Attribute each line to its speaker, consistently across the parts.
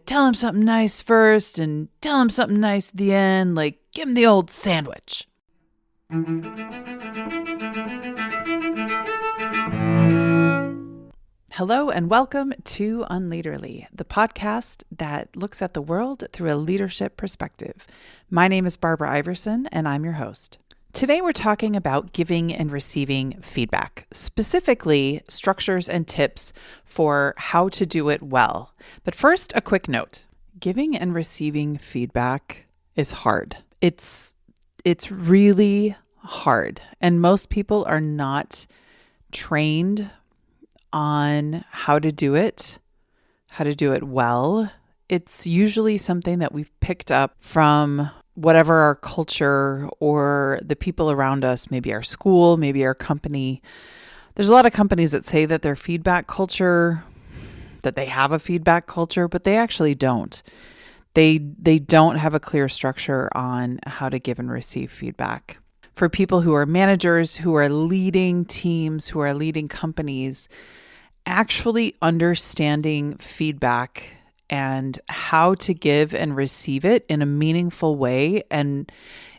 Speaker 1: tell him something nice first and tell him something nice at the end, like give him the old sandwich. Hello and welcome to Unleaderly, the podcast that looks at the world through a leadership perspective. My name is Barbara Iverson and I'm your host. Today we're talking about giving and receiving feedback, specifically structures and tips for how to do it well. But first, a quick note. Giving and receiving feedback is hard. It's really hard, and most people are not trained on how to do it well. It's usually something that we've picked up from whatever our culture or the people around us, maybe our school, maybe our company. There's a lot of companies that say that they're feedback culture, that they have a feedback culture, but they actually don't. They don't have a clear structure on how to give and receive feedback. For people who are managers, who are leading teams, who are leading companies, actually understanding feedback and how to give and receive it in a meaningful way, and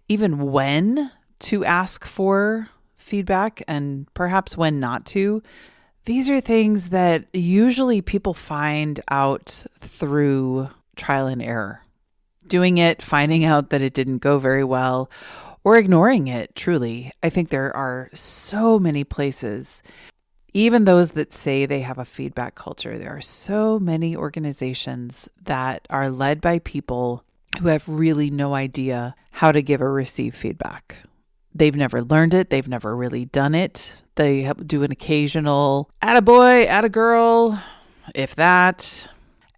Speaker 1: even when to ask for feedback and perhaps when not to. These are things that usually people find out through trial and error. Doing it, finding out that it didn't go very well, or ignoring it, truly. I think there are so many places, even those that say they have a feedback culture, there are so many organizations that are led by people who have really no idea how to give or receive feedback. They've never learned it. They've never really done it. They do an occasional attaboy, attagirl, if that.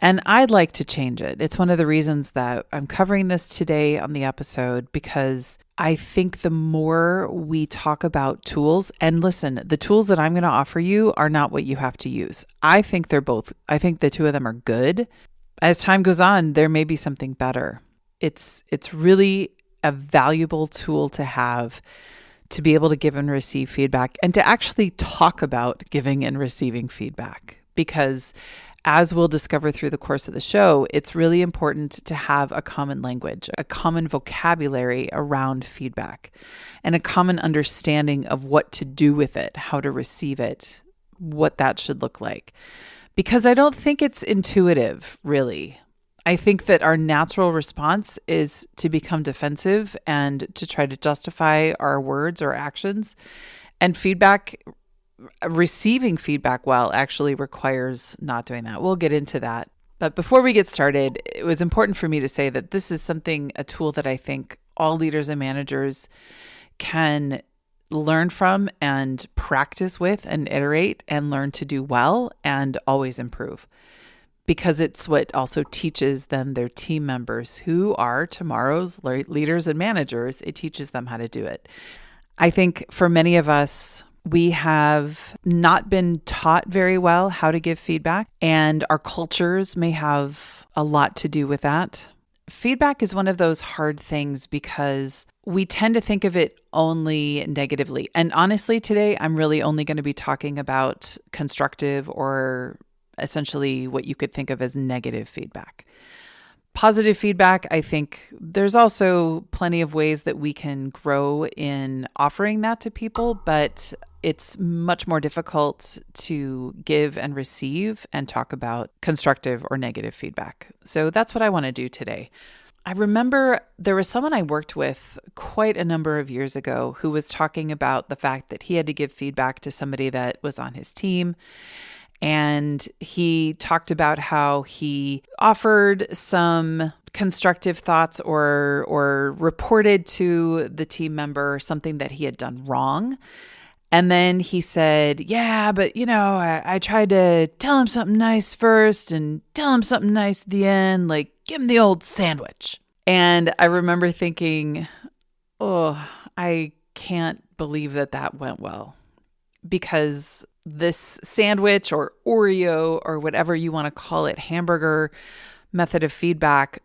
Speaker 1: And I'd like to change it. It's one of the reasons that I'm covering this today on the episode, because I think the more we talk about tools, and listen, the tools that I'm going to offer you are not what you have to use. I think the two of them are good. As time goes on, there may be something better. It's really a valuable tool to have, to be able to give and receive feedback, and to actually talk about giving and receiving feedback. Because as we'll discover through the course of the show, it's really important to have a common language, a common vocabulary around feedback, and a common understanding of what to do with it, how to receive it, what that should look like. Because I don't think it's intuitive, really. I think that our natural response is to become defensive and to try to justify our words or actions. And receiving feedback well actually requires not doing that. We'll get into that. But before we get started, it was important for me to say that this is a tool that I think all leaders and managers can learn from and practice with and iterate and learn to do well and always improve. Because it's what also teaches them their team members, who are tomorrow's leaders and managers. It teaches them how to do it. I think for many of us, we have not been taught very well how to give feedback, and our cultures may have a lot to do with that. Feedback is one of those hard things because we tend to think of it only negatively. And honestly, today, I'm really only going to be talking about constructive, or essentially what you could think of as negative feedback. Positive feedback, I think there's also plenty of ways that we can grow in offering that to people, but it's much more difficult to give and receive and talk about constructive or negative feedback. So that's what I want to do today. I remember there was someone I worked with quite a number of years ago who was talking about the fact that he had to give feedback to somebody that was on his team. And he talked about how he offered some constructive thoughts or reported to the team member something that he had done wrong. And then he said, yeah, but I tried to tell him something nice first and tell him something nice at the end, like give him the old sandwich. And I remember thinking, oh, I can't believe that went well, because this sandwich or Oreo or whatever you want to call it, hamburger method of feedback,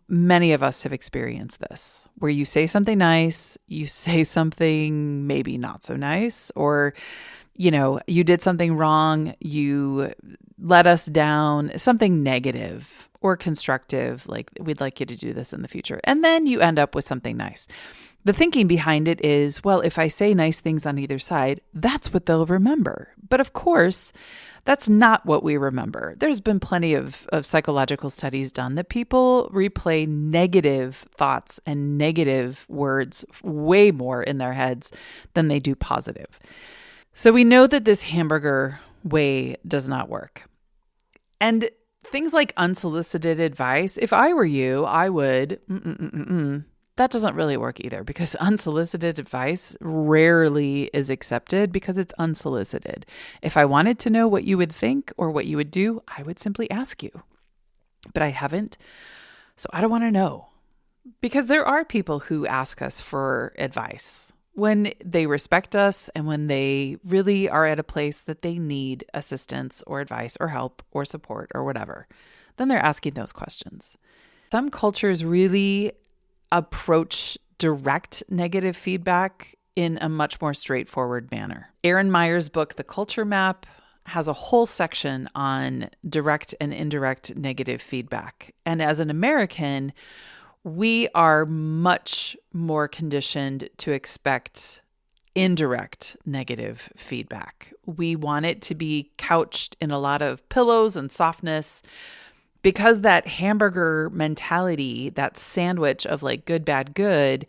Speaker 1: many of us have experienced this, where you say something nice, you say something maybe not so nice, or, you did something wrong, you let us down, something negative or constructive, like we'd like you to do this in the future. And then you end up with something nice. The thinking behind it is, well, if I say nice things on either side, that's what they'll remember. But of course, that's not what we remember. There's been plenty of psychological studies done that people replay negative thoughts and negative words way more in their heads than they do positive. So we know that this hamburger way does not work. And things like unsolicited advice, if I were you, I would, that doesn't really work either, because unsolicited advice rarely is accepted because it's unsolicited. If I wanted to know what you would think or what you would do, I would simply ask you. But I haven't, so I don't want to know. Because there are people who ask us for advice when they respect us and when they really are at a place that they need assistance or advice or help or support or whatever. Then they're asking those questions. Some cultures really approach direct negative feedback in a much more straightforward manner. Erin Meyer's book, The Culture Map, has a whole section on direct and indirect negative feedback. And as an American, we are much more conditioned to expect indirect negative feedback. We want it to be couched in a lot of pillows and softness, because that hamburger mentality, that sandwich of like good, bad, good,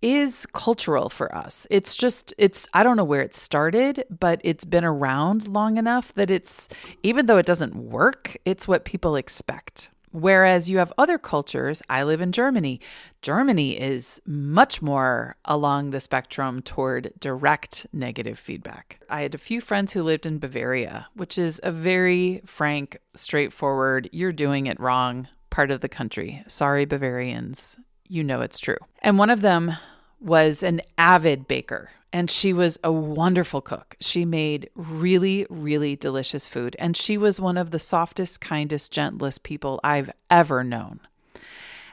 Speaker 1: is cultural for us. I don't know where it started, but it's been around long enough that even though it doesn't work, it's what people expect. Whereas you have other cultures, I live in Germany. Germany is much more along the spectrum toward direct negative feedback. I had a few friends who lived in Bavaria, which is a very frank, straightforward, you're doing it wrong part of the country. Sorry, Bavarians, you know it's true. And one of them was an avid baker. And she was a wonderful cook. She made really, really delicious food. And she was one of the softest, kindest, gentlest people I've ever known.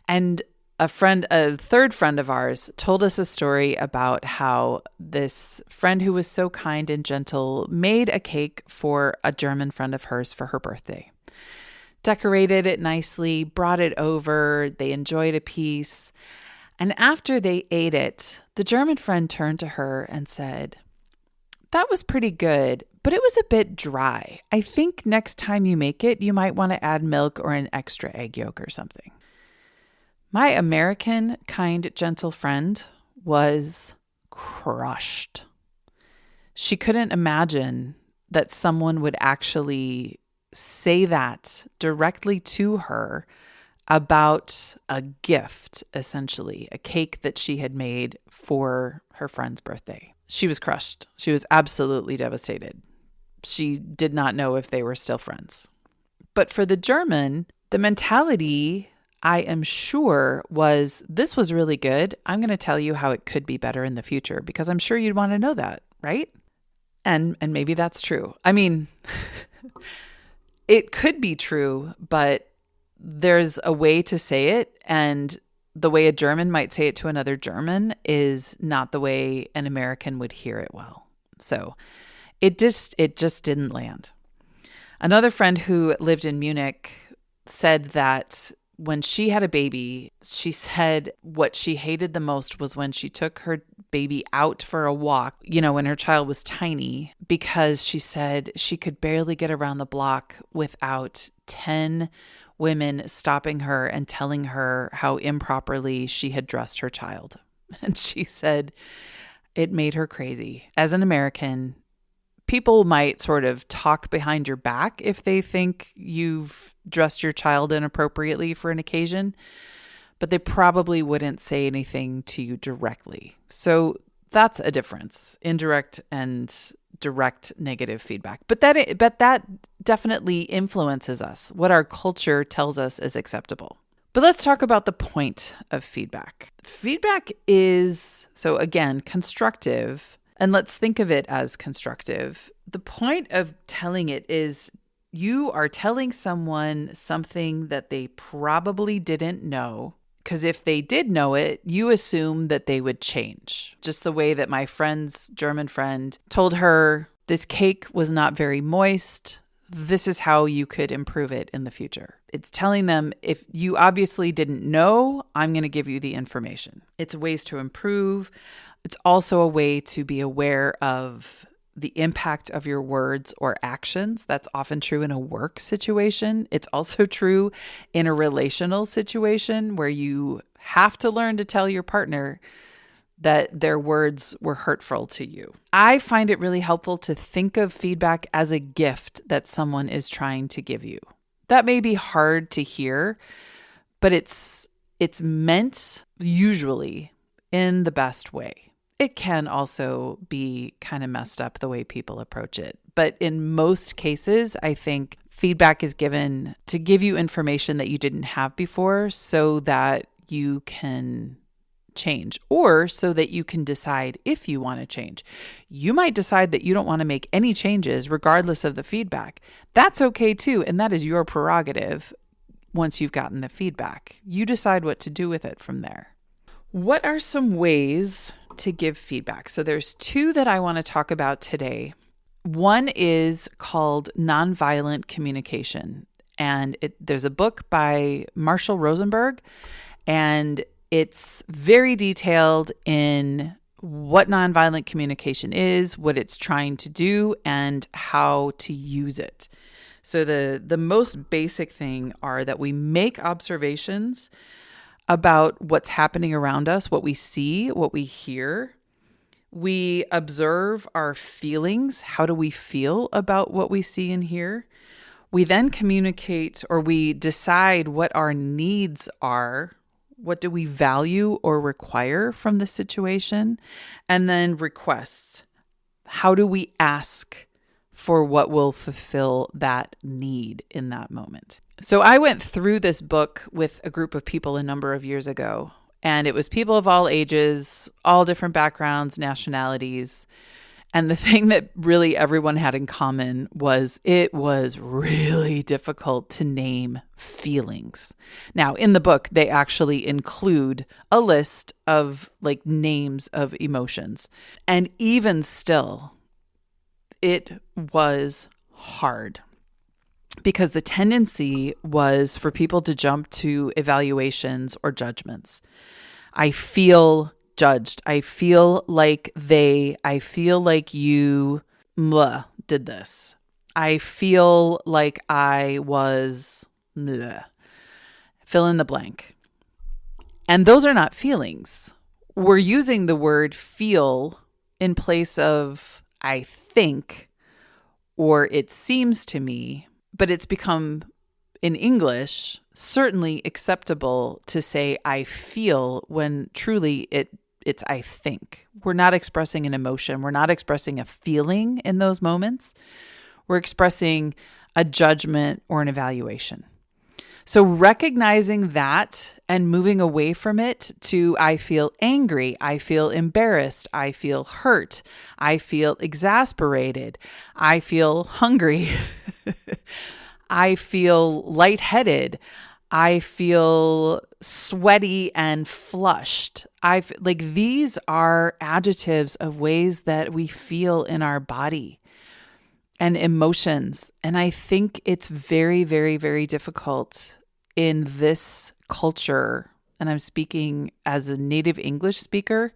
Speaker 1: And a third friend of ours told us a story about how this friend who was so kind and gentle made a cake for a German friend of hers for her birthday. Decorated it nicely, brought it over, they enjoyed a piece. And after they ate it, the German friend turned to her and said, "That was pretty good, but it was a bit dry. I think next time you make it, you might want to add milk or an extra egg yolk or something." My American, kind, gentle friend was crushed. She couldn't imagine that someone would actually say that directly to her about a gift, essentially, a cake that she had made for her friend's birthday. She was crushed. She was absolutely devastated. She did not know if they were still friends. But for the German, the mentality, I am sure, was, this was really good. I'm going to tell you how it could be better in the future, because I'm sure you'd want to know that, right? And maybe that's true. I mean, it could be true, but there's a way to say it, and the way a German might say it to another German is not the way an American would hear it well. So it just didn't land. Another friend who lived in Munich said that when she had a baby, she said what she hated the most was when she took her baby out for a walk, when her child was tiny, because she said she could barely get around the block without 10 women stopping her and telling her how improperly she had dressed her child. And she said it made her crazy. As an American, people might sort of talk behind your back if they think you've dressed your child inappropriately for an occasion, but they probably wouldn't say anything to you directly. So that's a difference, indirect and direct negative feedback. But that definitely influences us, what our culture tells us is acceptable. But let's talk about the point of feedback. Feedback is, so again, constructive, and let's think of it as constructive. The point of telling it is you are telling someone something that they probably didn't know, because if they did know it, you assume that they would change. Just the way that my friend's German friend told her, this cake was not very moist. This is how you could improve it in the future. It's telling them, if you obviously didn't know, I'm going to give you the information. It's ways to improve. It's also a way to be aware of the impact of your words or actions. That's often true in a work situation. It's also true in a relational situation where you have to learn to tell your partner that their words were hurtful to you. I find it really helpful to think of feedback as a gift that someone is trying to give you. That may be hard to hear, but it's meant usually in the best way. It can also be kind of messed up the way people approach it. But in most cases, I think feedback is given to give you information that you didn't have before so that you can change, or so that you can decide if you want to change. You might decide that you don't want to make any changes regardless of the feedback. That's okay too, and that is your prerogative once you've gotten the feedback. You decide what to do with it from there. What are some ways to give feedback? So there's two that I want to talk about today. One is called nonviolent communication, and there's a book by Marshall Rosenberg, and it's very detailed in what nonviolent communication is, what it's trying to do, and how to use it. So the most basic thing are that we make observations about what's happening around us, what we see, what we hear. We observe our feelings. How do we feel about what we see and hear? We then communicate, or we decide what our needs are. What do we value or require from the situation? And then requests. How do we ask for what will fulfill that need in that moment? So I went through this book with a group of people a number of years ago, and it was people of all ages, all different backgrounds, nationalities. And the thing that really everyone had in common was it was really difficult to name feelings. Now, in the book, they actually include a list of names of emotions. And even still, it was hard because the tendency was for people to jump to evaluations or judgments. I feel judged. I feel like you did this. I feel like I was fill in the blank. And those are not feelings. We're using the word feel in place of I think or it seems to me, but it's become in English certainly acceptable to say I feel when truly it's I think. We're not expressing an emotion. We're not expressing a feeling in those moments. We're expressing a judgment or an evaluation. So recognizing that and moving away from it to I feel angry, I feel embarrassed, I feel hurt, I feel exasperated, I feel hungry, I feel lightheaded, I feel sweaty and flushed. These are adjectives of ways that we feel in our body and emotions. And I think it's very, very, very difficult in this culture, and I'm speaking as a native English speaker,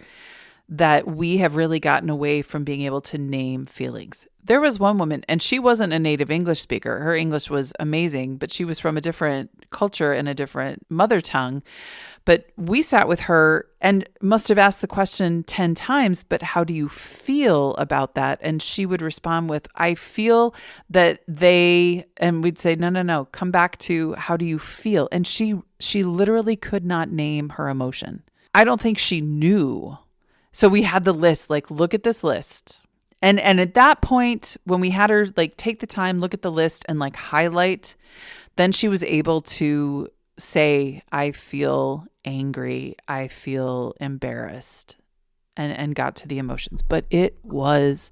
Speaker 1: that we have really gotten away from being able to name feelings. There was one woman, and she wasn't a native English speaker. Her English was amazing, but she was from a different culture and a different mother tongue. But we sat with her and must have asked the question 10 times, but how do you feel about that? And she would respond with, I feel that and we'd say, no, come back to how do you feel? And she literally could not name her emotion. I don't think she knew. So we had the list, look at this list. And at that point, when we had her take the time, look at the list and highlight, then she was able to say, I feel angry, I feel embarrassed, and got to the emotions. But it was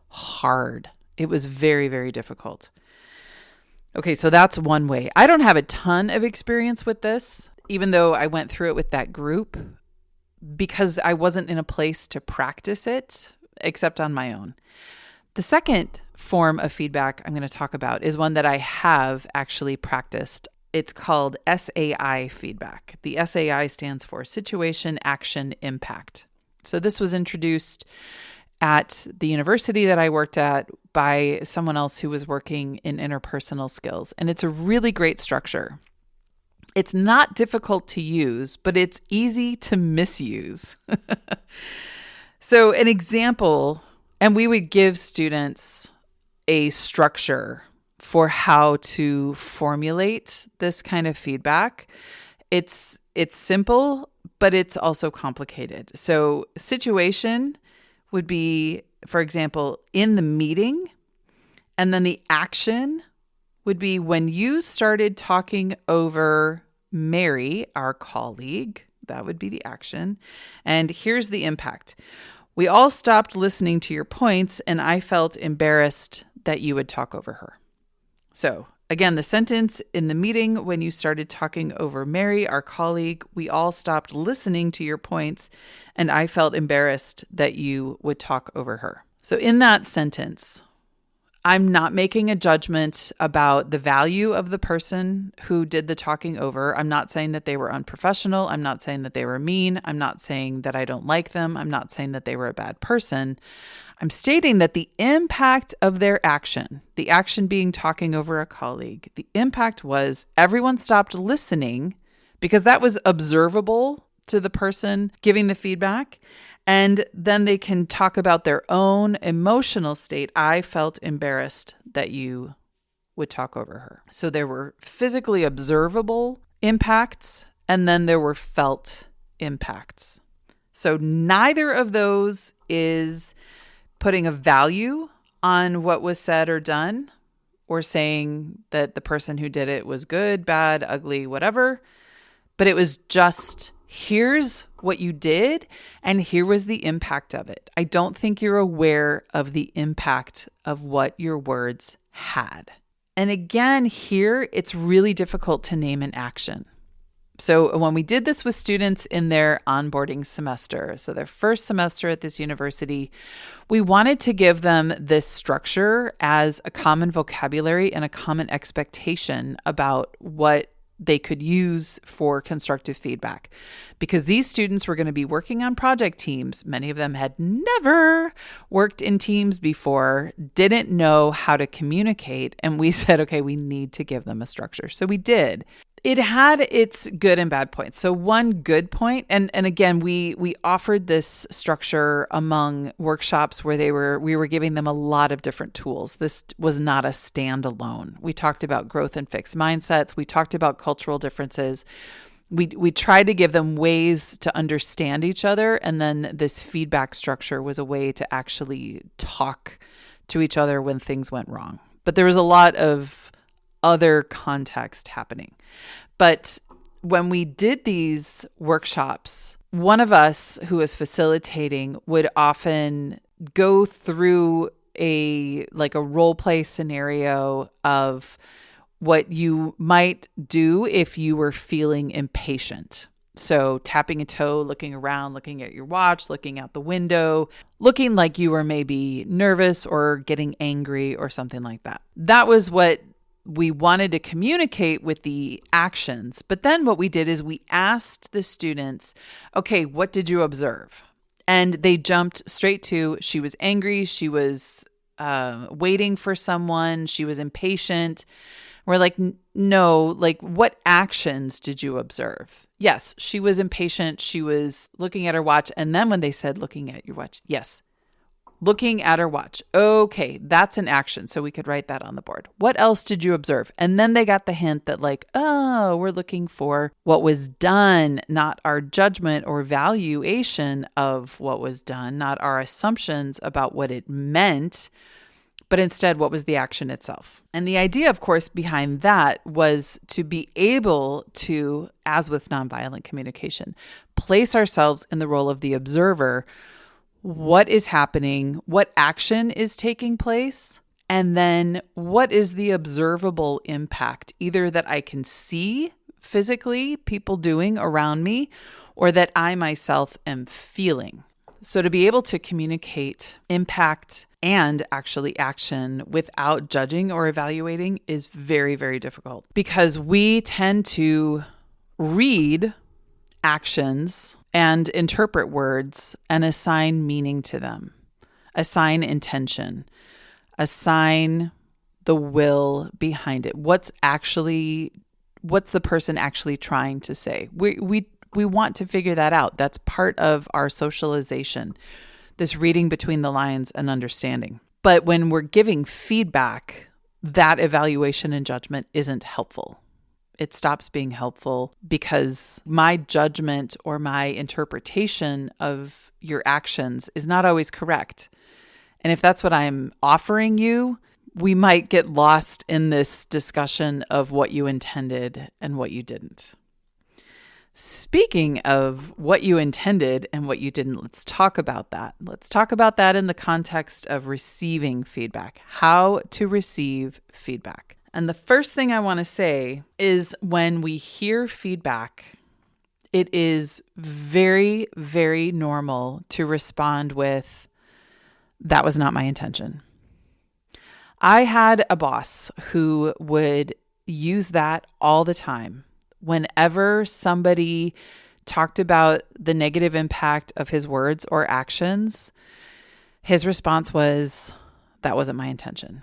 Speaker 1: hard. It was very, very difficult. Okay, so that's one way. I don't have a ton of experience with this, even though I went through it with that group, because I wasn't in a place to practice it except on my own. The second form of feedback I'm going to talk about is one that I have actually practiced It's called SAI feedback. The SAI stands for Situation, Action, Impact. So this was introduced at the university that I worked at by someone else who was working in interpersonal skills. And it's a really great structure. It's not difficult to use, but it's easy to misuse. So an example, and we would give students a structure for how to formulate this kind of feedback. It's simple, but it's also complicated. So situation would be, for example, in the meeting, and then the action would be when you started talking over Mary, our colleague. That would be the action. And here's the impact. We all stopped listening to your points, and I felt embarrassed that you would talk over her. So again, the sentence in the meeting, when you started talking over Mary, our colleague, we all stopped listening to your points, and I felt embarrassed that you would talk over her. So in that sentence, I'm not making a judgment about the value of the person who did the talking over. I'm not saying that they were unprofessional. I'm not saying that they were mean. I'm not saying that I don't like them. I'm not saying that they were a bad person. I'm stating that the impact of their action, the action being talking over a colleague, the impact was everyone stopped listening because that was observable to the person giving the feedback. And then they can talk about their own emotional state. I felt embarrassed that you would talk over her. So there were physically observable impacts, and then there were felt impacts. So neither of those is putting a value on what was said or done, or saying that the person who did it was good, bad, ugly, whatever. But it was just, here's what you did, and here was the impact of it. I don't think you're aware of the impact of what your words had. And again, here, it's really difficult to name an action. So when we did this with students in their onboarding semester, so their first semester at this university, we wanted to give them this structure as a common vocabulary and a common expectation about what they could use for constructive feedback. Because these students were going to be working on project teams. Many of them had never worked in teams before, didn't know how to communicate. And we said, okay, we need to give them a structure. So we did. It had its good and bad points. So one good point, and again, we offered this structure among workshops where we were giving them a lot of different tools. This was not a standalone. We talked about growth and fixed mindsets. We talked about cultural differences. We tried to give them ways to understand each other, and then this feedback structure was a way to actually talk to each other when things went wrong. But there was a lot of other context happening. But when we did these workshops, one of us who was facilitating would often go through a role play scenario of what you might do if you were feeling impatient. So tapping a toe, looking around, looking at your watch, looking out the window, looking like you were maybe nervous or getting angry or something like that. That was what we wanted to communicate with the actions. But then what we did is we asked the students, okay, what did you observe? And they jumped straight to, she was angry, she was waiting for someone, she was impatient. We're like, no, like what actions did you observe? Yes, she was impatient, she was looking at her watch. And then when they said looking at your watch, yes, looking at her watch. Okay, that's an action. So we could write that on the board. What else did you observe? And then they got the hint that we're looking for what was done, not our judgment or valuation of what was done, not our assumptions about what it meant, but instead what was the action itself. And the idea, of course, behind that was to be able to, as with nonviolent communication, place ourselves in the role of the observer. What is happening? What action is taking place? And then what is the observable impact, either that I can see physically people doing around me, or that I myself am feeling? So to be able to communicate impact and actually action without judging or evaluating is very, very difficult because we tend to read actions and interpret words and assign meaning to them, assign intention, assign the will behind it. What's the person actually trying to say? We want to figure that out. That's part of our socialization, this reading between the lines and understanding. But when we're giving feedback, that evaluation and judgment isn't helpful. It stops being helpful because my judgment or my interpretation of your actions is not always correct. And if that's what I'm offering you, we might get lost in this discussion of what you intended and what you didn't. Speaking of what you intended and what you didn't, let's talk about that. Let's talk about that in the context of receiving feedback, how to receive feedback. And the first thing I want to say is when we hear feedback, it is very, very normal to respond with, "That was not my intention." I had a boss who would use that all the time. Whenever somebody talked about the negative impact of his words or actions, his response was, "That wasn't my intention."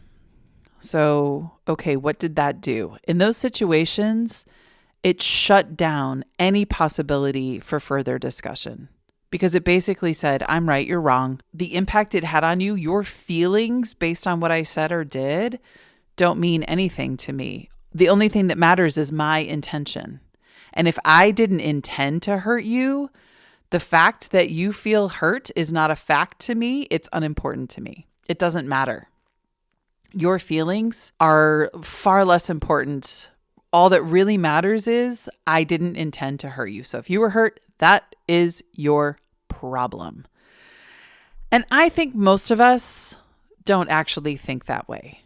Speaker 1: So, okay, what did that do? In those situations, it shut down any possibility for further discussion because it basically said, "I'm right, you're wrong. The impact it had on you, your feelings based on what I said or did, don't mean anything to me. The only thing that matters is my intention. And if I didn't intend to hurt you, the fact that you feel hurt is not a fact to me. It's unimportant to me. It doesn't matter. Your feelings are far less important. All that really matters is I didn't intend to hurt you. So if you were hurt, that is your problem." And I think most of us don't actually think that way.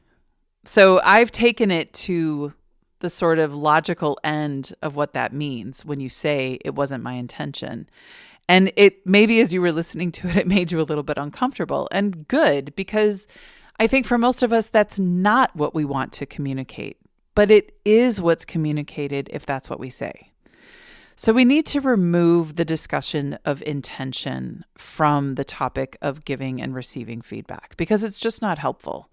Speaker 1: So I've taken it to the sort of logical end of what that means when you say it wasn't my intention. And it maybe as you were listening to it, it made you a little bit uncomfortable, and good, because I think for most of us, that's not what we want to communicate, but it is what's communicated if that's what we say. So we need to remove the discussion of intention from the topic of giving and receiving feedback because it's just not helpful.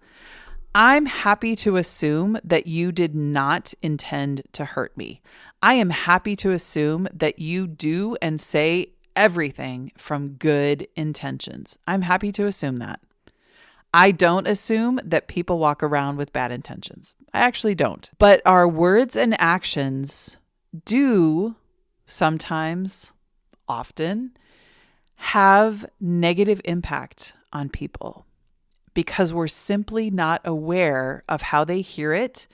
Speaker 1: I'm happy to assume that you did not intend to hurt me. I am happy to assume that you do and say everything from good intentions. I'm happy to assume that. I don't assume that people walk around with bad intentions. I actually don't. But our words and actions do sometimes, often, have negative impact on people because we're simply not aware of how they hear it,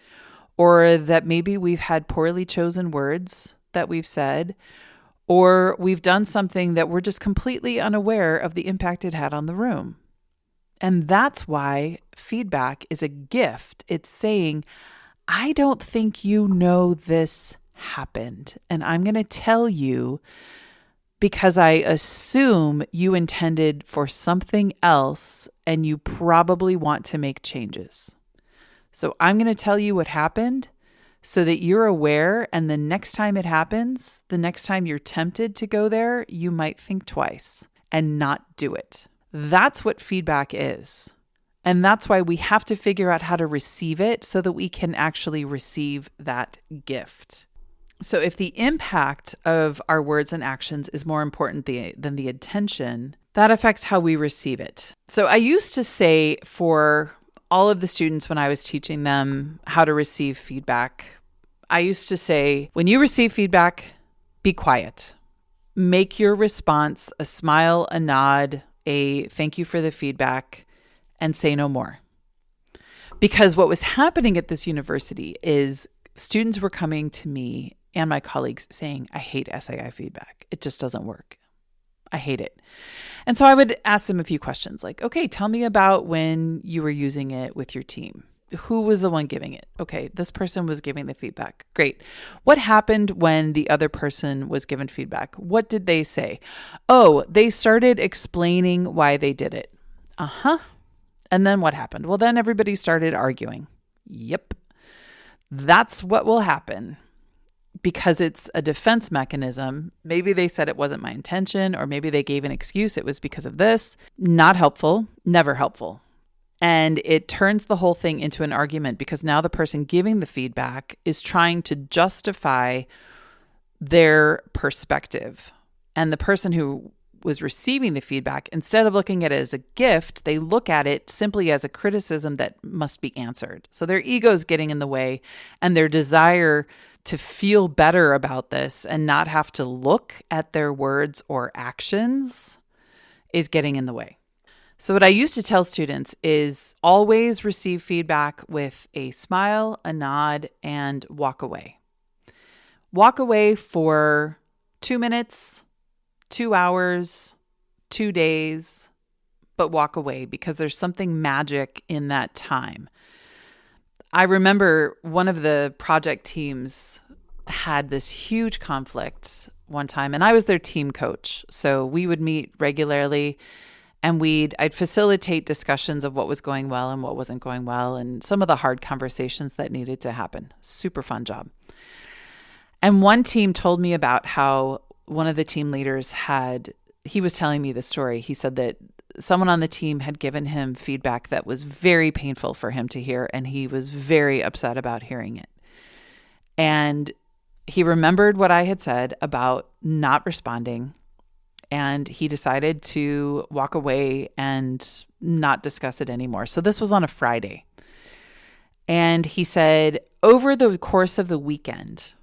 Speaker 1: or that maybe we've had poorly chosen words that we've said, or we've done something that we're just completely unaware of the impact it had on the room. And that's why feedback is a gift. It's saying, I don't think you know this happened, and I'm going to tell you because I assume you intended for something else and you probably want to make changes. So I'm going to tell you what happened so that you're aware, and the next time it happens, the next time you're tempted to go there, you might think twice and not do it. That's what feedback is. And that's why we have to figure out how to receive it so that we can actually receive that gift. So if the impact of our words and actions is more important than the intention, that affects how we receive it. So I used to say for all of the students when I was teaching them how to receive feedback, I used to say, when you receive feedback, be quiet. Make your response a smile, a nod, a thank you for the feedback, and say no more. Because what was happening at this university is students were coming to me and my colleagues saying, I hate SAI feedback. It just doesn't work. I hate it. And so I would ask them a few questions like, okay, tell me about when you were using it with your team. who was the one giving it? Okay, this person was giving the feedback. Great. What happened when the other person was given feedback? What did they say? Oh, they started explaining why they did it. Uh-huh. And then what happened? Well, then everybody started arguing. Yep. That's what will happen because it's a defense mechanism. Maybe they said it wasn't my intention, or maybe they gave an excuse. It was because of this. Not helpful, never helpful. And it turns the whole thing into an argument because now the person giving the feedback is trying to justify their perspective. And the person who was receiving the feedback, instead of looking at it as a gift, they look at it simply as a criticism that must be answered. So their ego is getting in the way, and their desire to feel better about this and not have to look at their words or actions is getting in the way. So what I used to tell students is always receive feedback with a smile, a nod, and walk away. Walk away for 2 minutes, 2 hours, 2 days, but walk away because there's something magic in that time. I remember one of the project teams had this huge conflict one time, and I was their team coach. So we would meet regularly, and I'd facilitate discussions of what was going well and what wasn't going well, and some of the hard conversations that needed to happen. Super fun job. And one team told me about how one of the team leaders he was telling me the story. He said that someone on the team had given him feedback that was very painful for him to hear, and he was very upset about hearing it. And he remembered what I had said about not responding, and he decided to walk away and not discuss it anymore. So this was on a Friday. And he said over the course of the weekend,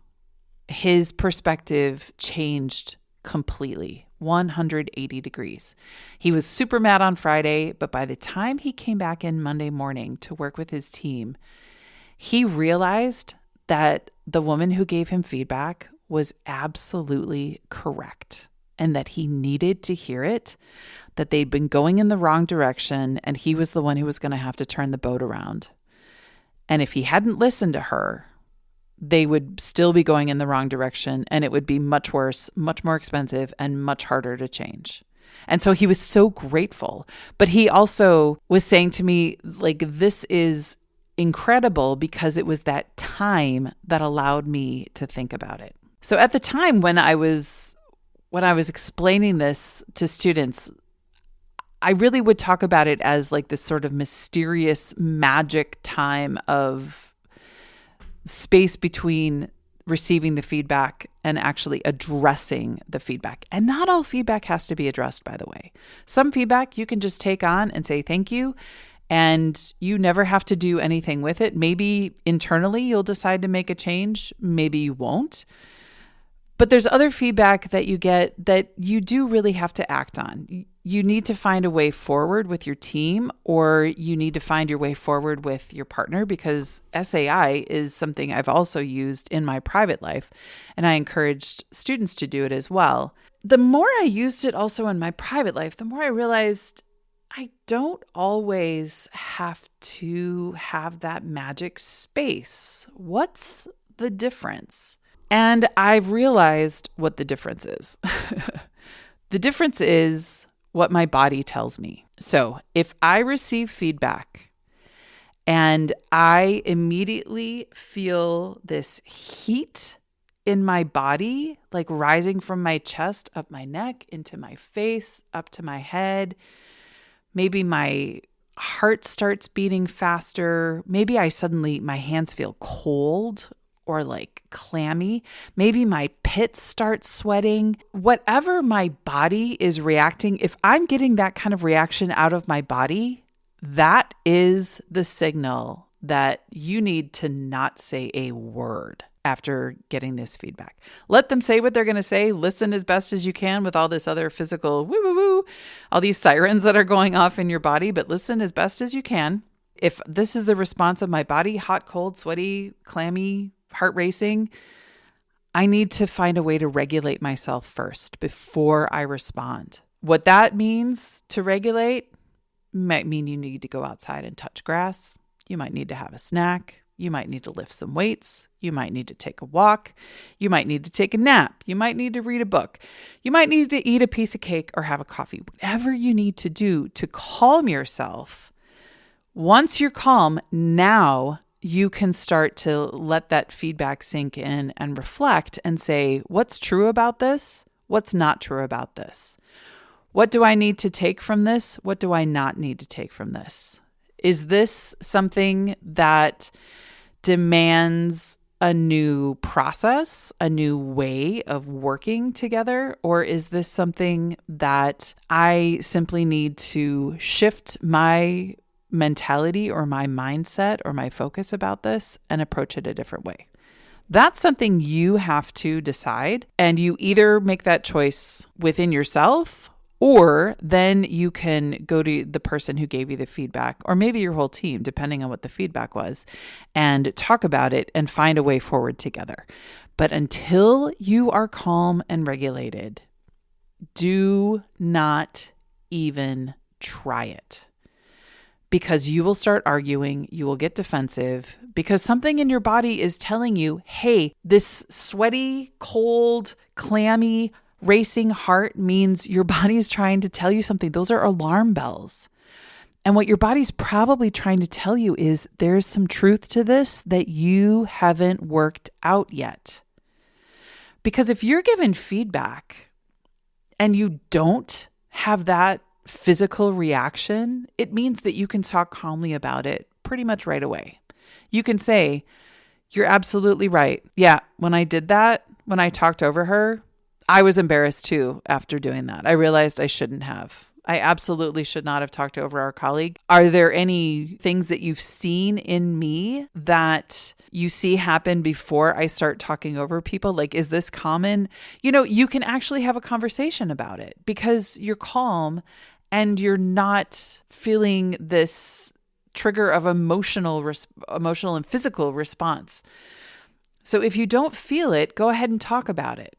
Speaker 1: his perspective changed completely, 180 degrees. He was super mad on Friday, but by the time he came back in Monday morning to work with his team, he realized that the woman who gave him feedback was absolutely correct and that he needed to hear it, that they'd been going in the wrong direction and he was the one who was going to have to turn the boat around. And if he hadn't listened to her, they would still be going in the wrong direction, and it would be much worse, much more expensive, and much harder to change. And so he was so grateful. But he also was saying to me, like, this is incredible because it was that time that allowed me to think about it. So at the time when I was explaining this to students, I really would talk about it as like this sort of mysterious magic time of space between receiving the feedback and actually addressing the feedback. And not all feedback has to be addressed, by the way. Some feedback you can just take on and say thank you, and you never have to do anything with it. Maybe internally you'll decide to make a change. Maybe you won't. But there's other feedback that you get that you do really have to act on. You need to find a way forward with your team, or you need to find your way forward with your partner, because SAI is something I've also used in my private life, and I encouraged students to do it as well. The more I used it also in my private life, the more I realized I don't always have to have that magic space. What's the difference? And I've realized what the difference is. The difference is what my body tells me. So if I receive feedback and I immediately feel this heat in my body, like rising from my chest, up my neck, into my face, up to my head, maybe my heart starts beating faster. Maybe my hands feel cold or like clammy. Maybe my pits start sweating. Whatever my body is reacting, if I'm getting that kind of reaction out of my body, that is the signal that you need to not say a word after getting this feedback. Let them say what they're going to say. Listen as best as you can with all this other physical woo woo woo, all these sirens that are going off in your body, but listen as best as you can. If this is the response of my body, hot, cold, sweaty, clammy, heart racing, I need to find a way to regulate myself first before I respond. What that means to regulate might mean you need to go outside and touch grass. You might need to have a snack. You might need to lift some weights. You might need to take a walk. You might need to take a nap. You might need to read a book. You might need to eat a piece of cake or have a coffee. Whatever you need to do to calm yourself. Once you're calm, now you can start to let that feedback sink in and reflect and say, what's true about this? What's not true about this? What do I need to take from this? What do I not need to take from this? Is this something that demands a new process, a new way of working together? Or is this something that I simply need to shift my mentality or my mindset or my focus about this and approach it a different way? That's something you have to decide, and you either make that choice within yourself, or then you can go to the person who gave you the feedback, or maybe your whole team, depending on what the feedback was, and talk about it and find a way forward together. But until you are calm and regulated, do not even try it. Because you will start arguing, you will get defensive, because something in your body is telling you, hey, this sweaty, cold, clammy, racing heart means your body's trying to tell you something. Those are alarm bells. And what your body's probably trying to tell you is there's some truth to this that you haven't worked out yet. Because if you're given feedback and you don't have that physical reaction, it means that you can talk calmly about it pretty much right away. You can say, you're absolutely right. Yeah, when I did that, when I talked over her, I was embarrassed too after doing that. I realized I shouldn't have. I absolutely should not have talked over our colleague. Are there any things that you've seen in me that you see happen before I start talking over people? Like, is this common? You can actually have a conversation about it because you're calm and you're not feeling this trigger of emotional and physical response. So if you don't feel it, go ahead and talk about it.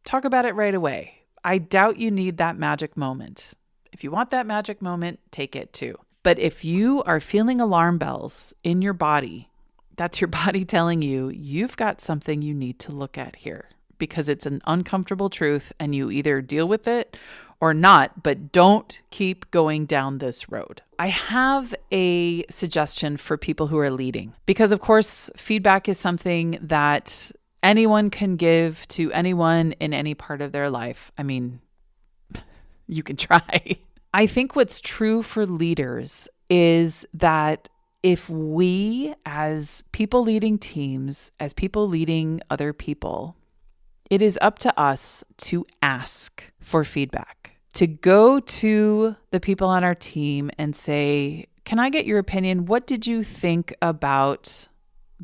Speaker 1: Talk about it right away. I doubt you need that magic moment. If you want that magic moment, take it too. But if you are feeling alarm bells in your body, that's your body telling you, you've got something you need to look at here because it's an uncomfortable truth and you either deal with it or not, but don't keep going down this road. I have a suggestion for people who are leading because, of course, feedback is something that anyone can give to anyone in any part of their life. I mean, you can try. I think what's true for leaders is that if we, as people leading teams, as people leading other people, it is up to us to ask for feedback, to go to the people on our team and say, can I get your opinion? What did you think about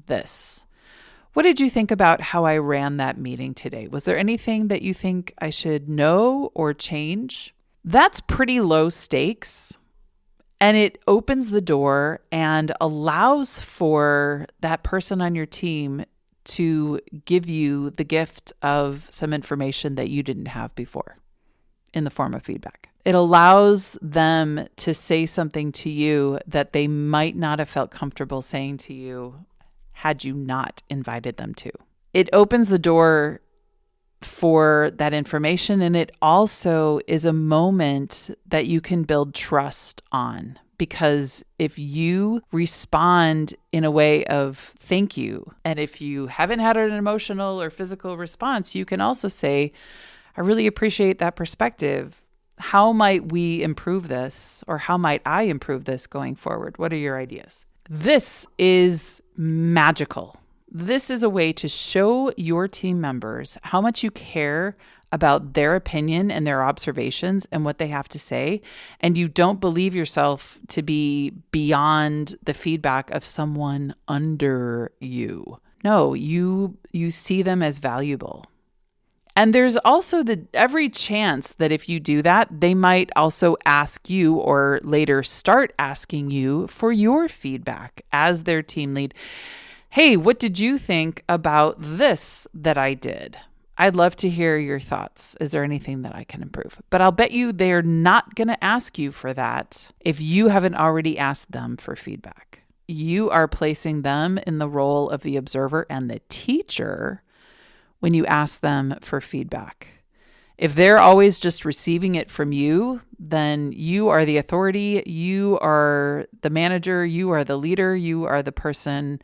Speaker 1: this? What did you think about how I ran that meeting today? Was there anything that you think I should know or change? That's pretty low stakes, and it opens the door and allows for that person on your team to give you the gift of some information that you didn't have before in the form of feedback. It allows them to say something to you that they might not have felt comfortable saying to you had you not invited them to. It opens the door for that information, and it also is a moment that you can build trust on. Because if you respond in a way of thank you, and if you haven't had an emotional or physical response, you can also say, I really appreciate that perspective. How might we improve this? Or how might I improve this going forward? What are your ideas? This is magical. This is a way to show your team members how much you care about their opinion and their observations and what they have to say. And you don't believe yourself to be beyond the feedback of someone under you. No, you see them as valuable. And there's also every chance that if you do that, they might also ask you or later start asking you for your feedback as their team lead. Hey, what did you think about this that I did? I'd love to hear your thoughts. Is there anything that I can improve? But I'll bet you they're not going to ask you for that if you haven't already asked them for feedback. you are placing them in the role of the observer and the teacher when you ask them for feedback. If they're always just receiving it from you, then you are the authority, you are the manager, you are the leader, you are the person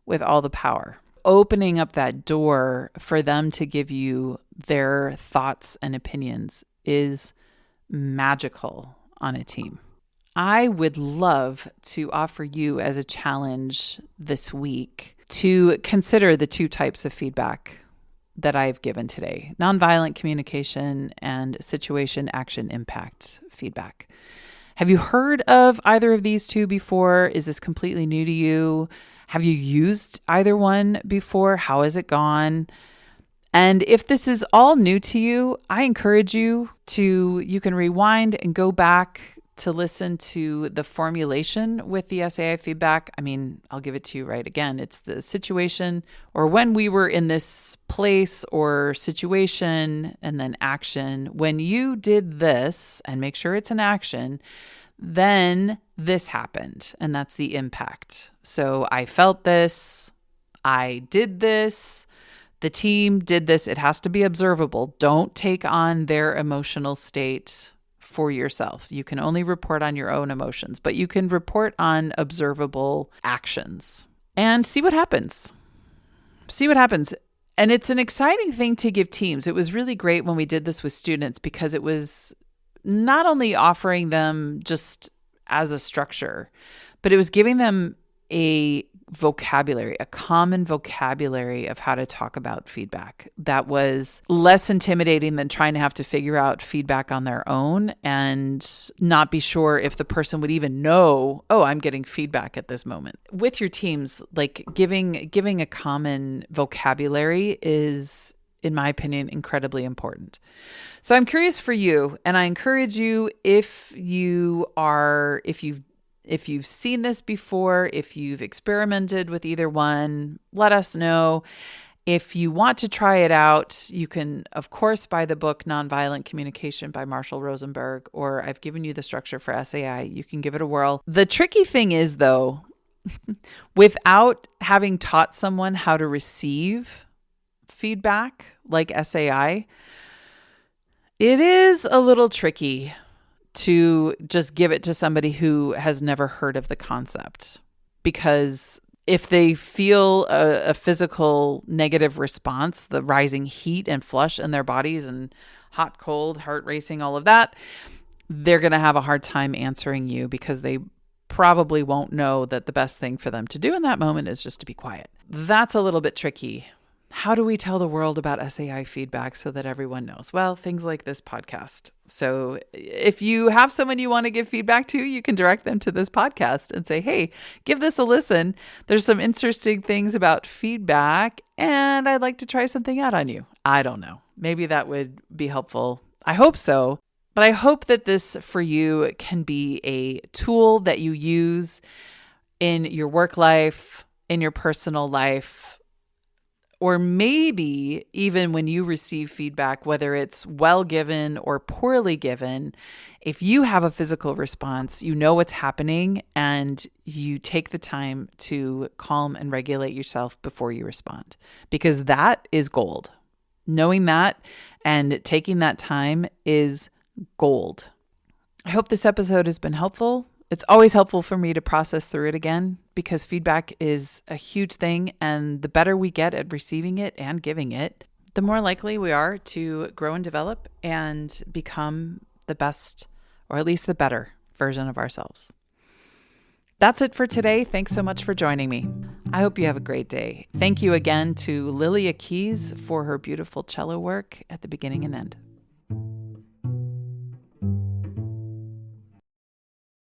Speaker 1: with all the power. Opening up that door for them to give you their thoughts and opinions is magical on a team. I would love to offer you as a challenge this week to consider the two types of feedback that I've given today: nonviolent communication and situation action impact feedback. Have you heard of either of these two before? Is this completely new to you? Have you used either one before? How has it gone? And if this is all new to you, I encourage you can rewind and go back to listen to the formulation with the SAI feedback. I mean, I'll give it to you right again. It's the situation, or when we were in this place or situation, and then action. When you did this, and make sure it's an action, then this happened, and that's the impact. So I felt this, I did this, the team did this. It has to be observable. Don't take on their emotional state for yourself. You can only report on your own emotions, but you can report on observable actions and see what happens. See what happens. And it's an exciting thing to give teams. It was really great when we did this with students, because it was not only offering them just as a structure, but it was giving them a vocabulary, a common vocabulary of how to talk about feedback that was less intimidating than trying to have to figure out feedback on their own and not be sure if the person would even know, oh, I'm getting feedback at this moment. With your teams, like giving a common vocabulary is, in my opinion, incredibly important. So I'm curious for you, and I encourage you, if you've seen this before, if you've experimented with either one, let us know. If you want to try it out, you can, of course, buy the book Nonviolent Communication by Marshall Rosenberg, or I've given you the structure for SAI. You can give it a whirl. The tricky thing is, though, without having taught someone how to receive feedback like SAI, it is a little tricky to just give it to somebody who has never heard of the concept. Because if they feel a physical negative response, the rising heat and flush in their bodies and hot, cold, heart racing, all of that, they're going to have a hard time answering you, because they probably won't know that the best thing for them to do in that moment is just to be quiet. That's a little bit tricky. How do we tell the world about SAI feedback so that everyone knows? Well, things like this podcast. So if you have someone you want to give feedback to, you can direct them to this podcast and say, hey, give this a listen. There's some interesting things about feedback, and I'd like to try something out on you. I don't know. Maybe that would be helpful. I hope so. But I hope that this for you can be a tool that you use in your work life, in your personal life, or maybe even when you receive feedback, whether it's well given or poorly given. If you have a physical response, you know what's happening, and you take the time to calm and regulate yourself before you respond, because that is gold. Knowing that and taking that time is gold. I hope this episode has been helpful. It's always helpful for me to process through it again, because feedback is a huge thing, and the better we get at receiving it and giving it, the more likely we are to grow and develop and become the best, or at least the better version of ourselves. That's it for today. Thanks so much for joining me. I hope you have a great day. Thank you again to Lilia Keys for her beautiful cello work at the beginning and end.